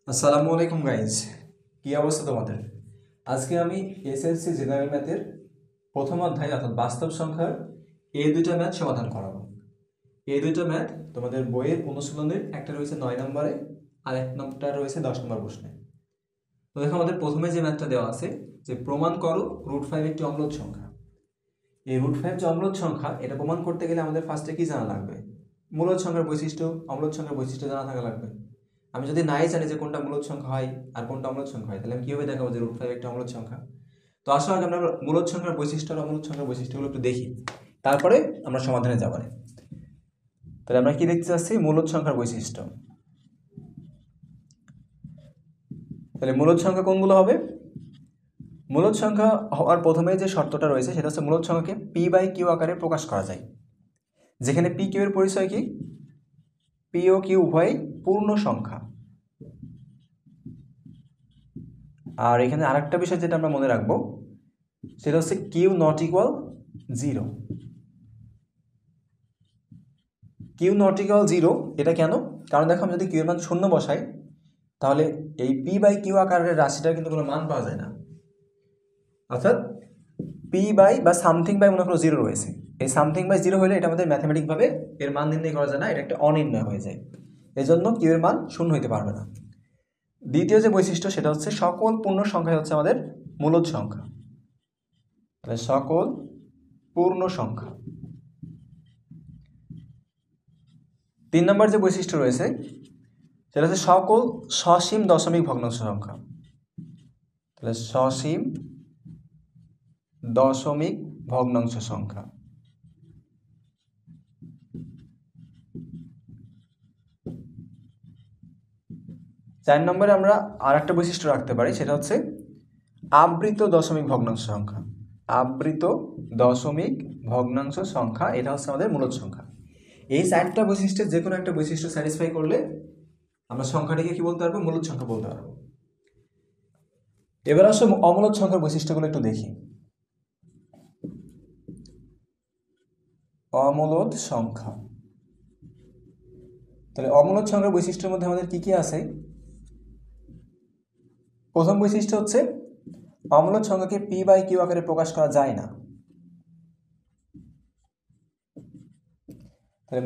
আসসালামু আলাইকুম গাইজ, কি অবস্থা তোমাদের? আজকে আমি এসএসসি জেনারেল ম্যাথের প্রথম অধ্যায় অর্থাৎ বাস্তব সংখ্যার এই দুইটা ম্যাথ সমাধান করাবো। এই দুইটা ম্যাথ তোমাদের বইয়ের অনুশীলনের একটা রয়েছে 9 নম্বরে আর এক নম্বরটা রয়েছে 10 নম্বর প্রশ্নে। তো দেখো, আমাদের প্রথমে যে ম্যাথটা দেওয়া আছে যে প্রমাণ করো √5 একটি অম্লজ সংখ্যা। এই √5 যে অম্লজ সংখ্যা, এটা প্রমাণ করতে গেলে আমাদের ফার্স্টে কি জানা লাগবে? মূলদ সংখ্যার বৈশিষ্ট্য, অম্লজ সংখ্যার বৈশিষ্ট্য জানা থাকা লাগবে। আমি যদি নাই জানি যে কোনটা মূলদ সংখ্যা হয় আর কোনটা অম্লজ সংখ্যা হয়, তাহলে আমি কিভাবে দেখাবো যে √5 একটা অম্লজ সংখ্যা? তো আসলে আগে আমরা মূলদ সংখ্যার বৈশিষ্ট্য আর অম্লজ সংখ্যার বৈশিষ্ট্যগুলো একটু দেখি, তারপরে আমরা সমাধানে যাবারে। তাহলে আমরা কি দেখতে চাচ্ছি? মূলদ সংখ্যার বৈশিষ্ট্য। তাহলে মূলদ সংখ্যা কোনগুলো হবে? মূলদ সংখ্যা হওয়ার প্রথমে যে শর্তটা রয়েছে সেটা হচ্ছে মূলদ সংখ্যাকে p/q আকারে প্রকাশ করা যায়, যেখানে p q এর পরিচয় কি? p ও q উভয় পূর্ণ সংখ্যা। আর এখানে আরেকটা বিষয় যেটা আমরা মনে রাখবো সেটা হচ্ছে q not equal 0। q not equal 0 এটা কেন? কারণ দেখো, আমি যদি q এর মান 0 বসাই তাহলে এই p/q আকারের রাশিটার কিন্তু কোনো মান পাওয়া যায় না। অর্থাৎ বা সামথিং বাই মনে করো 0 রয়েছে, এই সামথিং বাই 0 হলে এটা আমাদের ম্যাথমেটিকভাবে এর মান নির্ণয় করা যায় না, এটা একটা অনির্ণয় হয়ে যায়। এজন্য q এর মান 0 হইতে পারবে না। দ্বিতীয় যে বৈশিষ্ট্য সেটা হচ্ছে সকল পূর্ণ সংখ্যা হচ্ছে আমাদের মূলদ সংখ্যা। তাহলে সকল পূর্ণ সংখ্যা। 3 নম্বর যে বৈশিষ্ট্য রয়েছে সেটা হচ্ছে সকল সসীম দশমিক ভগ্নাংশ সংখ্যা। তাহলে সসীম দশমিক ভগ্নাংশ সংখ্যা। 4 নম্বরে আমরা আর একটা বৈশিষ্ট্য রাখতে পারি, সেটা হচ্ছে আবৃত দশমিক ভগ্নাংশ সংখ্যা। আবৃত দশমিক ভগ্নাংশ সংখ্যা, এটা হচ্ছে আমাদের মূলদ সংখ্যা। এই 4টা বৈশিষ্ট্যের যে কোনো একটা বৈশিষ্ট্য স্যাটিসফাই করলে আমরা সংখ্যাটিকে কি বলতে পারবো? মূলদ সংখ্যা বলতে পারবো। এবার আসলে অমূলদ সংখ্যার বৈশিষ্ট্যগুলো একটু দেখি। অমূলদ সংখ্যা। তাহলে অমূলদ সংখ্যার বৈশিষ্ট্যের মধ্যে আমাদের কি কি আছে? প্রথম বৈশিষ্ট্য হচ্ছে অমূলদ সংখ্যাকে p/q আকারে প্রকাশ করা যায় না। তাহলে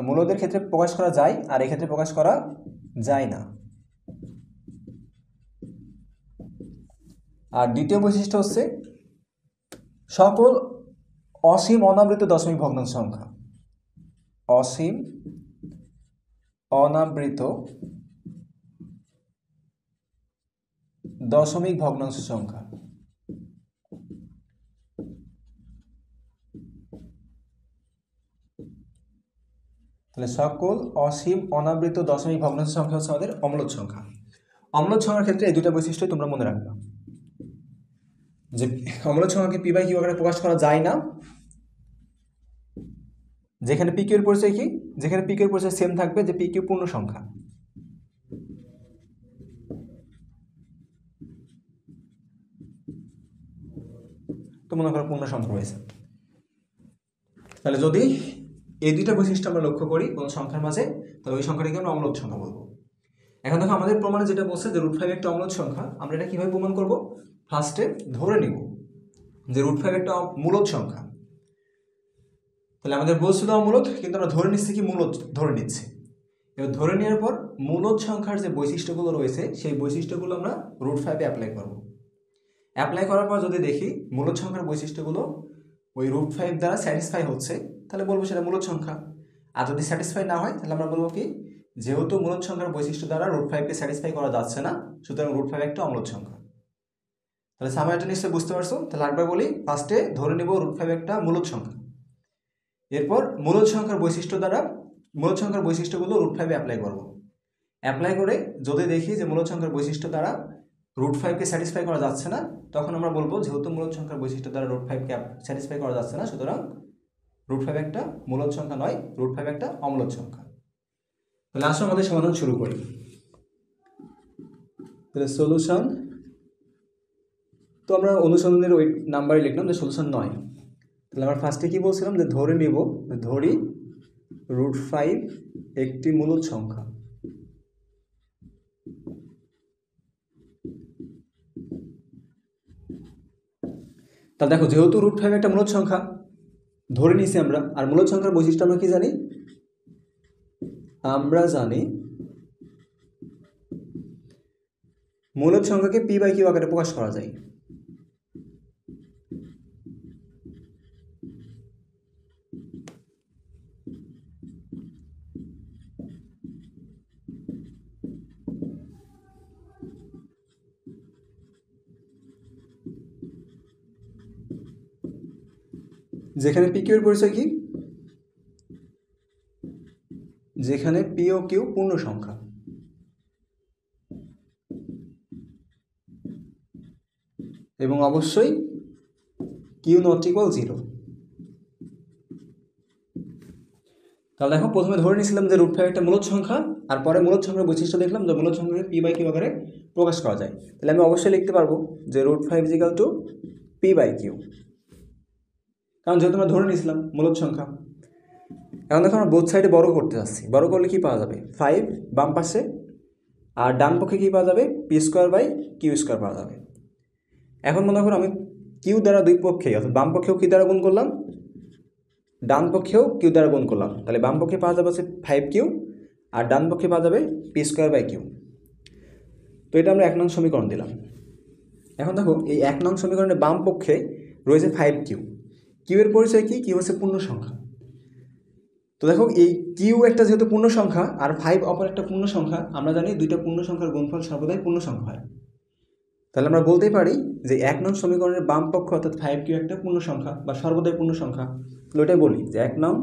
মূলদের ক্ষেত্রে প্রকাশ করা যায় আর এক্ষেত্রে প্রকাশ করা যায় না। আর দ্বিতীয় বৈশিষ্ট্য হচ্ছে সকল অসীম অনাবৃত দশমিক ভগ্নাংশ সংখ্যা। অসীম অনাবৃত দশমিক ভগ্নাংশ সংখ্যা। তাহলে সকল অসীম অনাবৃত দশমিক ভগ্নাংশ সংখ্যা হচ্ছে আমাদের অম্লজ সংখ্যা। অম্লজ সংখ্যার ক্ষেত্রে এই দুটো বৈশিষ্ট্য তোমরা মনে রাখবে, যে অম্লজ সংখ্যাকে p/q আকারে প্রকাশ করা যায় না, যেখানে p/q এর পরিচয় কি? যেখানে p/q এর পরিচয় সেম থাকবে, যে p/q পূর্ণ সংখ্যা। তো মনে করো পূর্ণ সংখ্যা রয়েছে, তাহলে যদি এই দুইটা বৈশিষ্ট্য আমরা লক্ষ্য করি কোনো সংখ্যার মাঝে, তাহলে ওই সংখ্যাটাকে আমরা অম্লজ সংখ্যা বলবো। এখন দেখো, আমাদের প্রমাণে যেটা বলছে যে √5 একটা অম্লজ সংখ্যা, আমরা এটা কিভাবে প্রমাণ করব? ফার্স্টে ধরে নিব যে √5 একটা মূলদ সংখ্যা। তাহলে আমাদের বলছিল অমূলদ, কিন্তু আমরা ধরে নিচ্ছি কি মূলদ ধরে নিচ্ছি। এবার ধরে নেওয়ার পর মূলদ সংখ্যার যে বৈশিষ্ট্যগুলো রয়েছে সেই বৈশিষ্ট্যগুলো আমরা √5 অ্যাপ্লাই করব। অ্যাপ্লাই করার পর যদি দেখি মূলদ সংখ্যার বৈশিষ্ট্যগুলো ওই √5 দ্বারা স্যাটিসফাই হচ্ছে, তাহলে বলবো সেটা মূলদ সংখ্যা। আর যদি স্যাটিসফাই না হয়, তাহলে আমরা বলবো কি, যেহেতু মূলদ সংখ্যার বৈশিষ্ট্য দ্বারা √5কে স্যাটিসফাই করা যাচ্ছে না, সুতরাং √5 একটা অম্লজ সংখ্যা। তাহলে সামারিটা নিশ্চয়ই বুঝতে পারছো। তাহলে আরেকবার বলি, ফার্স্টে ধরে নেব √5 একটা মূলদ সংখ্যা, এরপর মূলদ সংখ্যার বৈশিষ্ট্য দ্বারা মূলদ সংখ্যার বৈশিষ্ট্যগুলো √5 অ্যাপ্লাই করব। অ্যাপ্লাই করে যদি দেখি যে মূলদ সংখ্যার বৈশিষ্ট্য দ্বারা √5কে স্যাটিসফাই করা যাচ্ছে না, তখন আমরা বলবো যেহেতু মূলদ সংখ্যার বৈশিষ্ট্য দ্বারা √5কে স্যাটিসফাই করা যাচ্ছে না, সুতরাং √5 একটা মূলদ সংখ্যা নয়, √5 একটা অম্লজ সংখ্যা। তাহলে আসো আমাদের সমাধান শুরু করি। তাহলে সলিউশন, তো আমরা অনুসন্ধানের ওই নাম্বারে লিখলাম যে সলিউশন 9। তাহলে আমরা ফার্স্টে কি বলছিলাম, যে ধরে নিব, ধরি √5 একটি মূলদ সংখ্যা। তাহলে দেখো যেহেতু √5 একটা মূলদ সংখ্যা ধরে নিয়েছি আমরা, আর মূলদ সংখ্যার বৈশিষ্ট্য আমরা কি জানি? আমরা জানি মূলদ সংখ্যাকে p/q আকারে প্রকাশ করা যায়। যেখানে p q এর পরিচয় কি? যেখানে p ও q পূর্ণ সংখ্যা, এবং অবশ্যই q not equal 0। তাহলে দেখো প্রথমে ধরে নিয়েছিলাম যে √5 একটা মূলদ সংখ্যা, আর পরে মূলদ সংখ্যার বৈশিষ্ট্য দেখলাম যে মূলদ সংখ্যাকে p/q আকারে প্রকাশ করা যায়। তাহলে আমি অবশ্যই লিখতে পারবো যে √5 = p/q, কারণ যেহেতু আমরা ধরে নিয়েছিলাম মূলদ সংখ্যা। এখন দেখো আমরা বোথ সাইডে বর্গ করতে যাচ্ছি। বর্গ করলে কি পাওয়া যাবে? 5 বাম পাশে, আর ডান পক্ষে কি পাওয়া যাবে? p²/q² পাওয়া যাবে। এখন মনে করো আমি কিউ দ্বারা দুই পক্ষেই, অর্থাৎ বাম পক্ষেও কি দ্বারা গুণ করলাম, ডান পক্ষেও কিউ দ্বারা গুণ করলাম। তাহলে বাম পক্ষে পাওয়া যাবে হচ্ছে 5q, আর ডান পক্ষে পাওয়া যাবে p²/q। তো এটা আমরা 1 নং সমীকরণ দিলাম। এখন দেখো এই 1 নং সমীকরণের বাম পক্ষে রয়েছে 5q। কিউ এর পরিচয় কি? কিউ হচ্ছে পূর্ণ সংখ্যা। তো দেখো এই কিউ একটা যেহেতু পূর্ণ সংখ্যা আর 5 অপর একটা পূর্ণ সংখ্যা, আমরা জানি দুইটা পূর্ণ সংখ্যার গুণফল সর্বদাই পূর্ণ সংখ্যা হয়। তাহলে আমরা বলতেই পারি যে 1 নং সমীকরণের বাম পক্ষ অর্থাৎ 5q একটা পূর্ণ সংখ্যা বা সর্বদাই পূর্ণ সংখ্যা। তাহলে ওটাই বলি যে 1 নং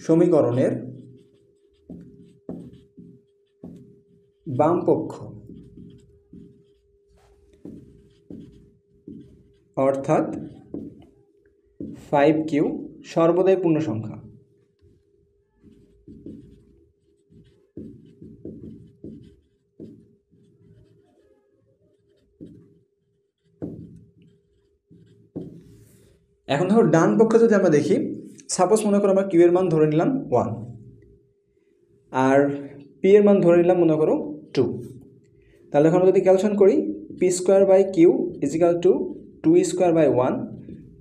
সমীকরণের বাম পক্ষ অর্থাৎ 5q সর্বদাই পূর্ণ সংখ্যা। এখন ধরো ডান পক্ষে যদি আমরা দেখি, সাপোজ মনে করো আমরা কিউ এর মান ধরে নিলাম 1 আর পি এর মান ধরে নিলাম মনে করো 2। তাহলে এখন যদি ক্যালকুলেশন করি p²/q = 2²/1,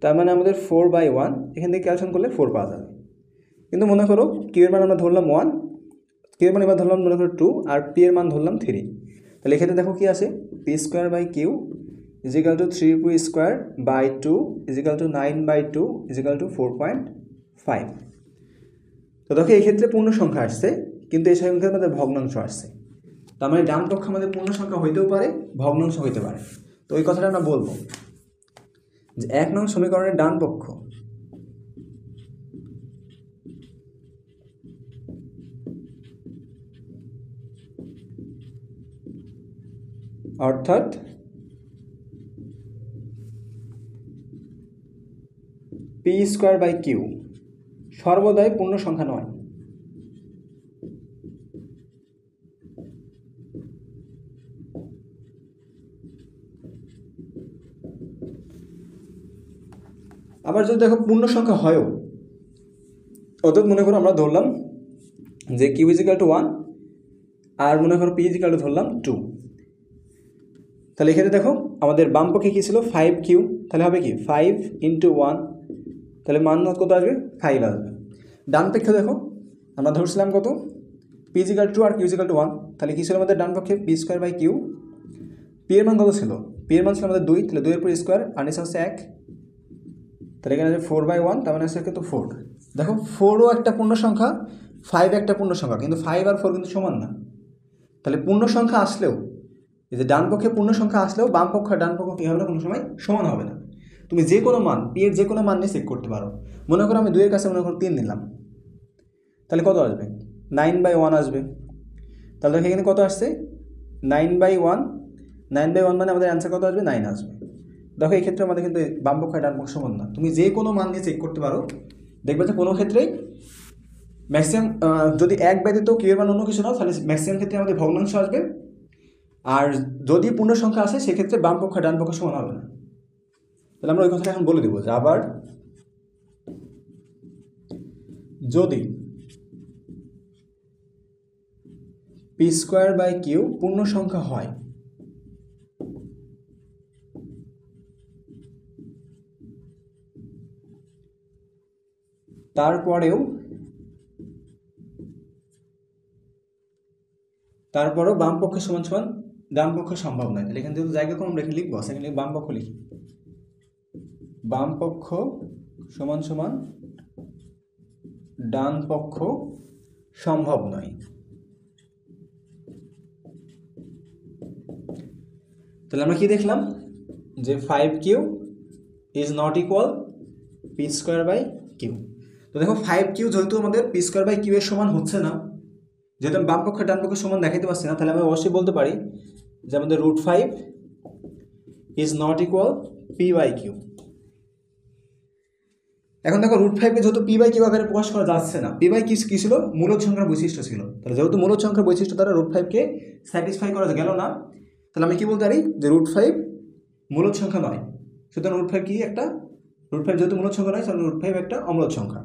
তার মানে আমাদের 4/1। এখান থেকে ক্যালকুলেশন করলে 4 পাওয়া যাবে। কিন্তু মনে করো কিউ এর মান আমরা ধরলাম 1, কিউ এর মান এবার ধরলাম মনে করো 2, আর পি এর মান ধরলাম 3। তাহলে এক্ষেত্রে দেখো কি আছে, p²/q = 3p²/2 = 9/2 = 4.5। তো দেখো এই ক্ষেত্রে পূর্ণ সংখ্যা আসছে, কিন্তু এই সংখ্যার মধ্যে ভগ্নাংশ আসছে। তার মানে ডান পক্ষ আমাদের পূর্ণ সংখ্যা হইতেও পারে, ভগ্নাংশ হইতে পারে। তো ওই কথাটা আমরা বলবো যে 1 নং সমীকরণের ডান পক্ষ অর্থাৎ p²/q সর্বদাই পূর্ণ সংখ্যা নয়। আবার যদি দেখো পূর্ণ সংখ্যা হয়ও, অর্থাৎ মনে করো আমরা ধরলাম যে q = 1 আর মনে করো p = ধরলাম 2। তাহলে এখানে দেখো আমাদের বাম পক্ষে কী ছিল? 5q। তাহলে হবে কি 5 × 1, তাহলে মান কত আসবে? 5 আসবে। ডান পক্ষে দেখো আমরা ধরছিলাম কত? p = 2 আর q = 1। তাহলে কী ছিল আমাদের ডান পক্ষে? p²/q। p এর মান কত ছিল? p এর মান ছিল আমাদের 2, তাহলে 2 এর উপর স্কোয়ার আর নিচে হচ্ছে 1। তাহলে এখানে 4/1, তার মানে হচ্ছে কিন্তু 4। দেখো 4ও একটা পূর্ণ সংখ্যা, 5 একটা পূর্ণ সংখ্যা, কিন্তু 5 আর 4 কিন্তু সমান না। তাহলে পূর্ণ সংখ্যা আসলেও, এই যে ডান পক্ষে পূর্ণ সংখ্যা আসলেও বাম পক্ষ আর ডান পক্ষ কী হবে না? কোনো সময় সমান হবে না। তুমি যে কোনো মান, পি এর যে কোনো মান নিয়ে চেক করতে পারো। মনে করো আমি 2 এর কাছে মনে করো 3 নিলাম, তাহলে কত আসবে? 9/1 আসবে। তাহলে দেখো এখানে কত আসছে? 9/1। 9/1 মানে আমাদের অ্যান্সার কত আসবে? 9 আসবে। দেখো এই ক্ষেত্রে আমাদের কিন্তু বাম পক্ষ আর ডান পক্ষ সমান না। তুমি যে কোনো মান দিয়ে চেক করতে পারো, দেখবে যে কোনো ক্ষেত্রেই ম্যাক্সিমাম, যদি এক ব্যতীত কিউ এর মান অন্য কিছু না, তাহলে ম্যাক্সিমাম ক্ষেত্রে আমাদের ভগ্নাংশ আসবে। আর যদি পূর্ণ সংখ্যা আসে সেক্ষেত্রে বাম পক্ষ ডান পক্ষ সমান হবে না। তাহলে আমরা ওই কথাটা এখন বলে দেবো যে আবার যদি p²/q পূর্ণ সংখ্যা হয়, তারপরেও বাম পক্ষ সমান সমান ডান পক্ষ সম্ভব নয়। তাহলে এখানে যেহেতু জায়গা কম আমরা এখানে লিখবো, সেখানে বাম পক্ষ লিখি, বাম পক্ষ সমান সমান ডান পক্ষ সম্ভব নয়। তাহলে আমরা কি দেখলাম যে 5q is not equal P square by Q. তো দেখো 5q যেহেতু আমাদের পি স্কোয়ার বাই কিউ এর সমান হচ্ছে না, যেহেতু আমি বাম পক্ষ ডান পক্ষ সমান দেখাইতে পারছি না, তাহলে আমি অবশ্যই বলতে পারি যে আমাদের √5 is not equal P by Q. এখন দেখো √5 কে যেহেতু পি বাই কিউ আকারে প্রকাশ করা যাচ্ছে না, পি বাই কি ছিল, মূলদ সংখ্যার বৈশিষ্ট্য ছিল। তাহলে যেহেতু মূলদ সংখ্যার বৈশিষ্ট্য দ্বারা √5 কে স্যাটিসফাই করা গেল না, তাহলে আমি কি বলতে পারি যে √5 মূলদ সংখ্যা নয়। সুতরাং √5 কি একটা, √5 যেহেতু মূলদ সংখ্যা নয়, তাহলে √5 একটা অম্লদ সংখ্যা।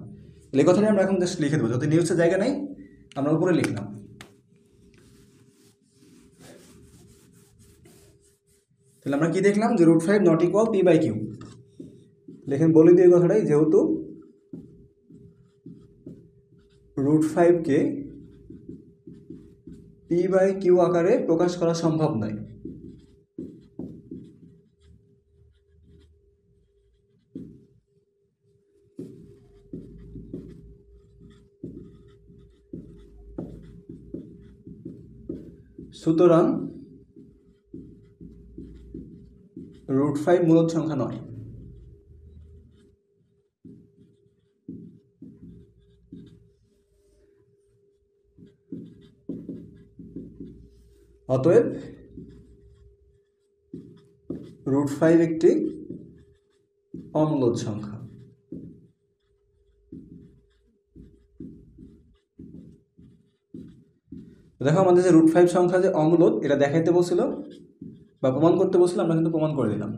তাহলে এই কথাটি আমরা এখন জাস্ট লিখে দেবো, যদি নিউজের জায়গা নেই আমরা উপরে লিখলাম। তাহলে আমরা কি দেখলাম যে √5 not equal P by Q. লেখেন বলে দিই এই কথাটাই, যেহেতু √5 কে পি বাই কিউ আকারে প্রকাশ করা সম্ভব নয়, সুতরাং √5 মূলদ সংখ্যা নয়। অতএব √5 একটি অম্লদ সংখ্যা। দেখো আমাদের যে √5 সংখ্যা যে অম্লদ, এটা দেখাইতে বলছিল বা প্রমাণ করতে বলছিল, আমরা কিন্তু প্রমাণ করে দিলাম।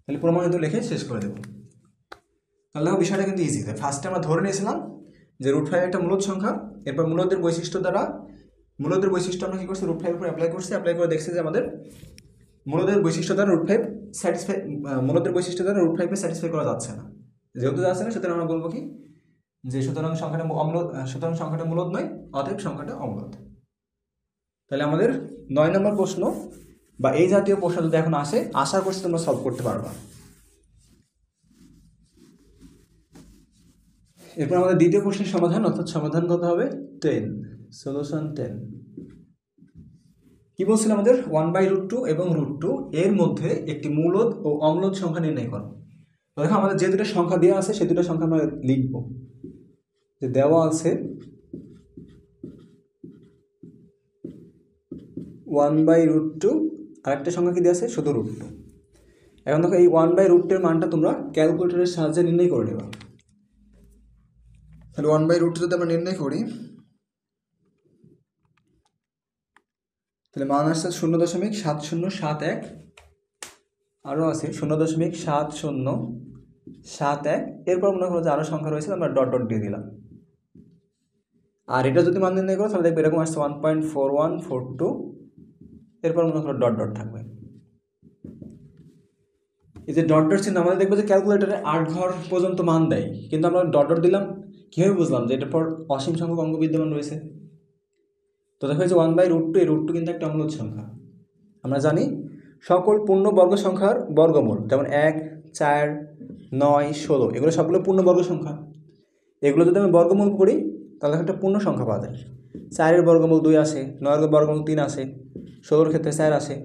তাহলে প্রমাণিত লিখে শেষ করে দেবো। তাহলে দেখো বিষয়টা কিন্তু ইজি। ফার্স্টে আমরা ধরে নিয়েছিলাম যে √5 একটা মূলদ সংখ্যা, এরপর মূলদের বৈশিষ্ট্য দ্বারা মূলদের বৈশিষ্ট্য আমরা কি করছি, √5 উপর অ্যাপ্লাই করছি, অ্যাপ্লাই করে দেখছি যে আমাদের মূলদের বৈশিষ্ট্য দ্বারা √5 স্যাটিসফাই, মূলদের বৈশিষ্ট্য দ্বারা √5 কে স্যাটিসফাই করা যাচ্ছে না। যেহেতু যাচ্ছে না, সুতরাং আমরা বলবো কি যে সুতরাং সংখ্যাটা মূলদ নয়, অতএব সংখ্যাটা অম্লদ। তাহলে আমাদের 9 নম্বর প্রশ্ন বা এই জাতীয় প্রশ্ন যদি এখন আসে, আশা করছি তোমরা সলভ করতে পারবা। এরপর আমাদের দ্বিতীয় প্রশ্নের সমাধান, অর্থাৎ সমাধান কত হবে 10, সলিউশন 10। কি বলছিল আমাদের 1/√2 এবং √2 এর মধ্যে একটি মূলদ ও অম্লদ সংখ্যা নির্ণয় করো। তো দেখো আমাদের যে দুটো সংখ্যা দেওয়া আছে সেই দুটো সংখ্যা আমরা লিখব। যে দেওয়া আছে 1/√2, আরেকটা সংখ্যা কি দেওয়া আছে শুধু √2। এখন দেখো এই 1/√2 এর মানটা তোমরা ক্যালকুলেটরের সাহায্যে নির্ণয় করে নেবা। তাহলে 1/√2 যদি আমরা নির্ণয় করি, তাহলে মান আসছে 0.7071, আরও আছে 0.7071। এরপর মনে করো যে আরও সংখ্যা রয়েছে, আমরা ডট ডট দিয়ে দিলাম। আর এটা যদি মান নির্ণয় করো তাহলে দেখবে এরকম আসছে 1.4142, এরপর মনে করো ডট ডট থাকবে। এই যে ডট ডট চিহ্ন আমাদের দেখবে যে ক্যালকুলেটরে 8 ঘর পর্যন্ত মান দেয়, কিন্তু আমরা ডট ডট দিলাম কীভাবে বুঝলাম যে এটার পর অসীম সংখ্যক অঙ্ক বিদ্যমান রয়েছে। তো দেখা যাচ্ছে 1/√2, এই √2 কিন্তু একটা অম্লদ সংখ্যা। আমরা জানি সকল পূর্ণ বর্গ সংখ্যার বর্গমূল, যেমন 1, 4, 9, 16 এগুলো সবগুলো পূর্ণ বর্গ সংখ্যা। এগুলো যদি আমি বর্গমূল করি তাহলে একটা পূর্ণ সংখ্যা পাওয়া যায়। 4-এর বর্গমূল 2 আসে, 9-এর বর্গমূল 3 আসে, 16-এর ক্ষেত্রে 4 আসে।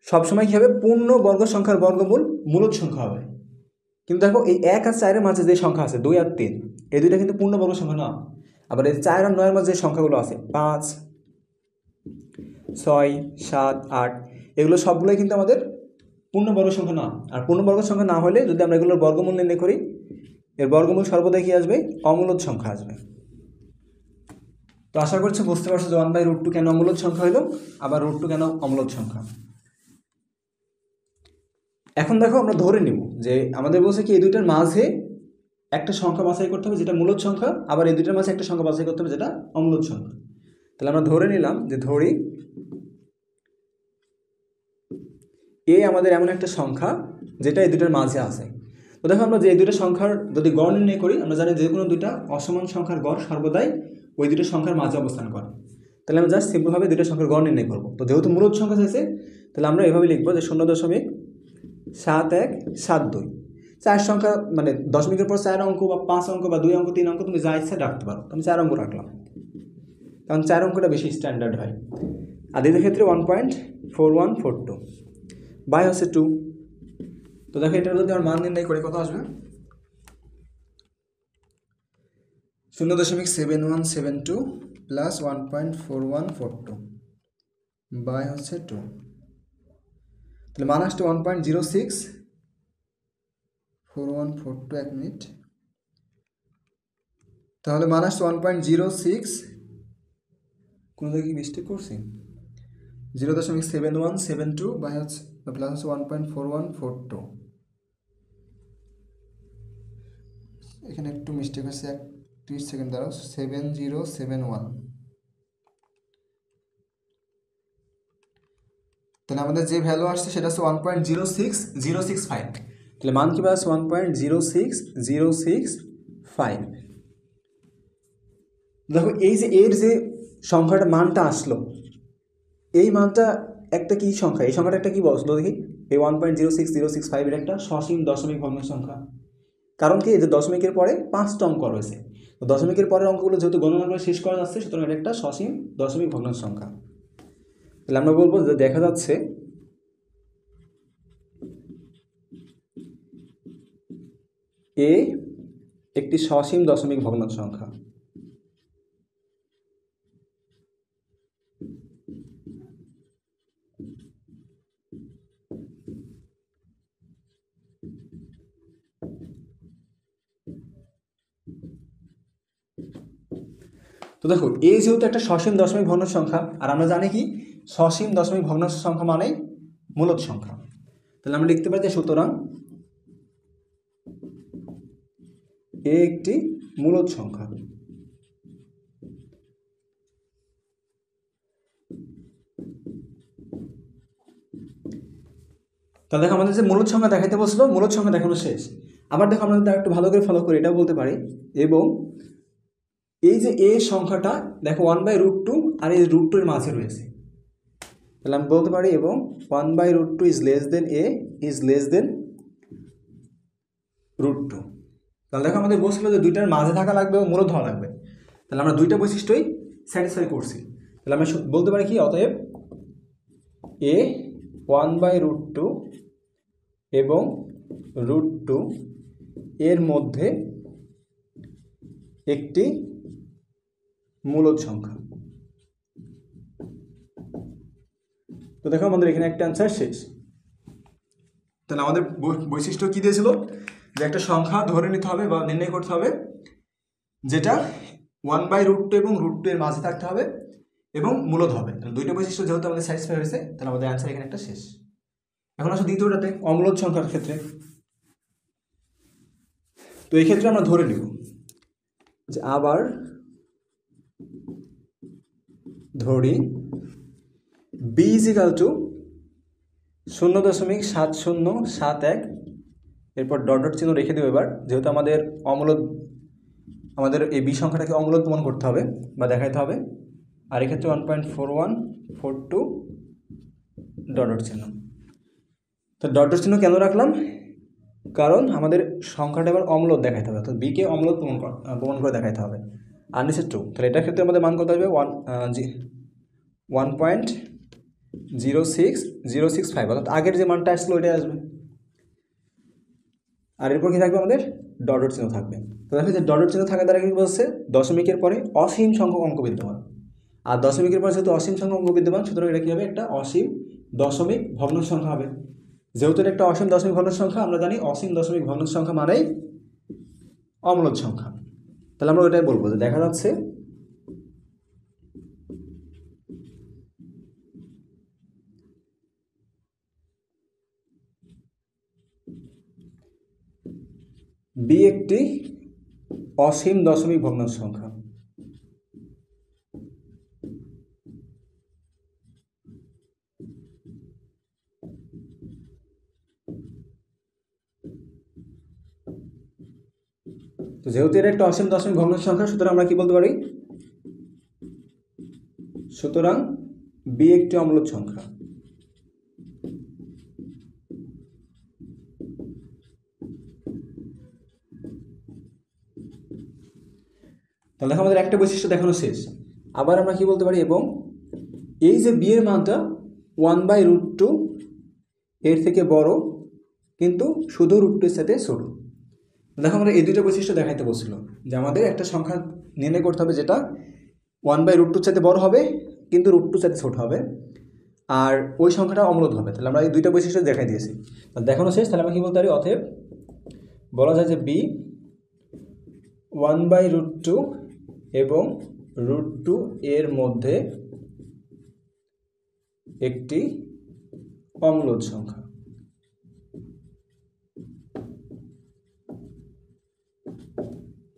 সবসময় কী হবে, পূর্ণ বর্গ সংখ্যার বর্গমূল মূলদ সংখ্যা হবে। কিন্তু দেখো এই 1 আর 4-এর মাঝে যে সংখ্যা আছে 2 আর 3, এই দুইটা কিন্তু পূর্ণ বর্গ সংখ্যা না। আবার এই 4 আর 9-এর মাঝে যে সংখ্যাগুলো আছে 5, 6, 7, 8 এগুলো সবগুলোই কিন্তু আমাদের পূর্ণবর্গ সংখ্যা না। আর পূর্ণবর্গ সংখ্যা না হলে যদি আমরা এগুলোর বর্গমূল নির্ণয় করি, এর বর্গমূল সর্বদাই কি আসবে, অমূলদ সংখ্যা আসবে। তো আশা করছি বুঝতে পারছো যে 1/√2 কেন অমূলদ সংখ্যা হলো, আবার √2 কেন অম্লদ সংখ্যা। এখন দেখো আমরা ধরে নিব যে আমাদের বলছে কি এই দুইটার মাঝে একটা সংখ্যা বাছাই করতে হবে যেটা মূলদ সংখ্যা, আবার এই দুইটার মাঝে একটা সংখ্যা বাছাই করতে হবে যেটা অম্লদ সংখ্যা। তাহলে আমরা ধরে নিলাম যে ধরি এ আমাদের এমন একটা সংখ্যা যেটা এই দুটার মাঝে আছে। তো দেখো আমরা যে এই দুটো সংখ্যার যদি গড় নির্ণয় করি, আমরা জানি যে কোনো দুইটা অসমান সংখ্যার গড় সর্বদাই ওই দুটো সংখ্যার মাঝে অবস্থান করে। তাহলে আমরা জাস্ট সিম্পলভাবে দুটো সংখ্যার গড় নির্ণয় করবো। তো যেহেতু মূলত সংখ্যা চাইছে, তাহলে আমরা এভাবে লিখবো যে 0.7172। চার সংখ্যা মানে দশমিকের পর 4 অঙ্ক বা 5 অঙ্ক বা 2 অঙ্ক 3 অঙ্ক তুমি যা ইচ্ছা রাখতে পারো। আমি 4 অঙ্ক রাখলাম, কারণ 4 অঙ্কটা বেশি স্ট্যান্ডার্ড হয়। আর দ্বিতীয় ক্ষেত্রে 1.4142 বাই হচ্ছে 2। তো দেখো এটার যদি আমার মান নির্ণয় করে কত আসবে, 0.7172 প্লাস 1.4142 বাই হচ্ছে 2। তাহলে মান আসছে 1.064142। 1 মিনিট, তাহলে মান আসছে 1.06, কোনো জায়গায় মিস্টেক করছি, 0.7172 বাই হচ্ছে প্লাস হচ্ছে 1.4142। এখানে একটু মিস্টেক হচ্ছে, 30 সেকেন্ড দাঁড়াও, 7071। তাহলে আমাদের যে ভ্যালু আসছে সেটা হচ্ছে 1.06065। তাহলে মান কি আসছে 1.06065। দেখো এই যে এর যে সংখ্যাটা মানটা আসলো, এই মানটা একটা কি সংখ্যা, এই সংখ্যাটা একটা কি বসলো দেখি, এই 1.06065 এর একটা সসীম দশমিক ভগ্নাংশ সংখ্যা। কারণ কি, এই যে দশমিকের পরে 5টা অঙ্ক রয়েছে, তো দশমিকের পরের অঙ্কগুলো যেহেতু গণনা করে শেষ করা যাচ্ছে, সুতরাং এটা একটা সসীম দশমিক ভগ্নাংশ সংখ্যা। তাহলে আমরা বলবো যে দেখা যাচ্ছে এ একটি সসীম দশমিক ভগ্নাংশ সংখ্যা। তো দেখো এই যেহেতু একটা সসীম দশমিক ভগ্নাংশ সংখ্যা, আর আমরা জানি কি সসীম দশমিক ভগ্নাংশ সংখ্যা মানেই মূলদ সংখ্যা। তাহলে আমরা লিখতে পারি যে সুতরাং এ একটি মূলদ সংখ্যা। তাহলে দেখো আমাদের যে মূলদ সংখ্যা দেখাইতে বসলো, মূলদ সংখ্যা দেখানো শেষ। আবার দেখো আমরা যদি একটু ভালো করে ফলো করি, এটাও বলতে পারি এবং এই যে এ সংখ্যাটা দেখো 1/√2 আর এই √2 এর মাঝে রয়েছে। তাহলে আমি বলতে পারি এবং 1/√2 is less than A is less than √2। তাহলে দেখো আমাদের বলছিল যে দুইটার মাঝে থাকা লাগবে এবং মূলদ হওয়া লাগবে। তাহলে আমরা দুইটা বৈশিষ্ট্যই স্যাটিসফাই করছি। তাহলে আমরা বলতে পারি কি, অতএব এ 1/√2 এবং √2 এর মধ্যে একটি মূলদ সংখ্যা। তো দেখো আমাদের এখানে একটা অ্যান্সার শেষ। তাহলে আমাদের বৈশিষ্ট্য কি দিয়েছিল, যে একটা সংখ্যা ধরে নিতে হবে বা নির্ণয় করতে হবে যেটা 1/√2 এবং √2 এর মাঝে থাকতে হবে এবং মূলদ হবে। তাহলে দুইটা বৈশিষ্ট্য যেহেতু আমাদের স্যাটিসফাই হয়েছে, তাহলে আমাদের অ্যান্সার এখানে একটা শেষ। এখন আসলে দ্বিতীয়টাতে অমূলদ সংখ্যার ক্ষেত্রে। তো এই ক্ষেত্রে আমরা ধরে নিব যে আবার ধরি বি ইজ ইকাল টু 0.7071, এরপর ডট ডট চিহ্ন রেখে দেবো এবার, যেহেতু আমাদের অমূলদ, আমাদের এই বি সংখ্যাটাকে অমূলদ প্রমাণ করতে হবে বা দেখাইতে হবে। আর এক্ষেত্রে 1.4142 ডট ডট চিহ্ন। তো ডট ডট চিহ্ন কেন রাখলাম, কারণ আমাদের সংখ্যাটা এবার অম্লদ দেখাইতে হবে, তো বিকে অম্লদ প্রমাণ করে দেখাইতে হবে। আর নিচে 2, তাহলে এটার ক্ষেত্রে আমাদের মান কত আসবে 1.06065, অর্থাৎ আগের যে মানটা আসলো ওইটাই আসবে। আর এরপর কি থাকবে, আমাদের ডট ডট চিহ্ন থাকবে। তো দেখো যে ডট ডট চিহ্ন থাকার দ্বারা কি বলছে, দশমিকের পরে অসীম সংখ্যক অঙ্ক বিদ্যমান। আর দশমিকের পরে যেহেতু অসীম সংখ্যক অঙ্ক বিদ্যমান, সুতরাং এটা কী হবে, একটা অসীম দশমিক ভগ্নাংশ সংখ্যা হবে। যেহেতু এটা একটা অসীম দশমিক ভগ্নাংশ সংখ্যা, আমরা জানি অসীম দশমিক ভগ্নাংশ সংখ্যা মানেই অম্লদ সংখ্যা। তাহলে আমরা ওইটাই বলবো যে দেখা যাচ্ছে বি একটি অসীম দশমিক ভগ্নাংশ সংখ্যা। তো যেহেতু এটা একটা অসীম দশমিক ভগ্নাংশ সংখ্যা, সুতরাং আমরা কি বলতে পারি, সুতরাং বি একটি অম্লজ সংখ্যা। তাহলে দেখো আমাদের একটা বৈশিষ্ট্য দেখানো শেষ। আবার আমরা কি বলতে পারি, এবং এই যে বি এর মানটা 1/√2 এর থেকে বড়, কিন্তু শুধু √2 এর সাথে ছোট। দেখো আমরা এই দুটো বৈশিষ্ট্য দেখাইতে বলছিল যে আমাদের একটা সংখ্যা নির্ণয় করতে হবে যেটা 1/√2 সাথে বড় হবে কিন্তু √2 সাথে ছোট হবে, আর ওই সংখ্যাটা অম্লজ হবে। তাহলে আমরা এই দুইটা বৈশিষ্ট্য দেখাই দিয়েছি, তাহলে দেখানো শেষ। তাহলে আমরা কি বলতে পারি, অতএব বলা যায় যে বি 1/√2 এবং √2 এর মধ্যে একটি অম্লজ সংখ্যা।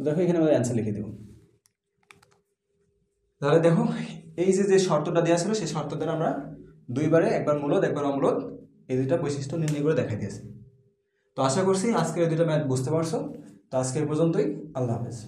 দেখো এখানে আমাদের অ্যান্সার লিখে দেব। তাহলে দেখো এই যে শর্তটা দেওয়া ছিল সেই শর্ত দ্বারা আমরা দুইবারে, একবার মূলদ একবার অম্লদ, এই দুইটা বৈশিষ্ট্য নির্ণয় করে দেখা দিয়েছি। তো আশা করছি আজকের এই দুটো ম্যাথ বুঝতে পারছো। তো আজকে এই পর্যন্তই, আল্লাহ হাফেজ।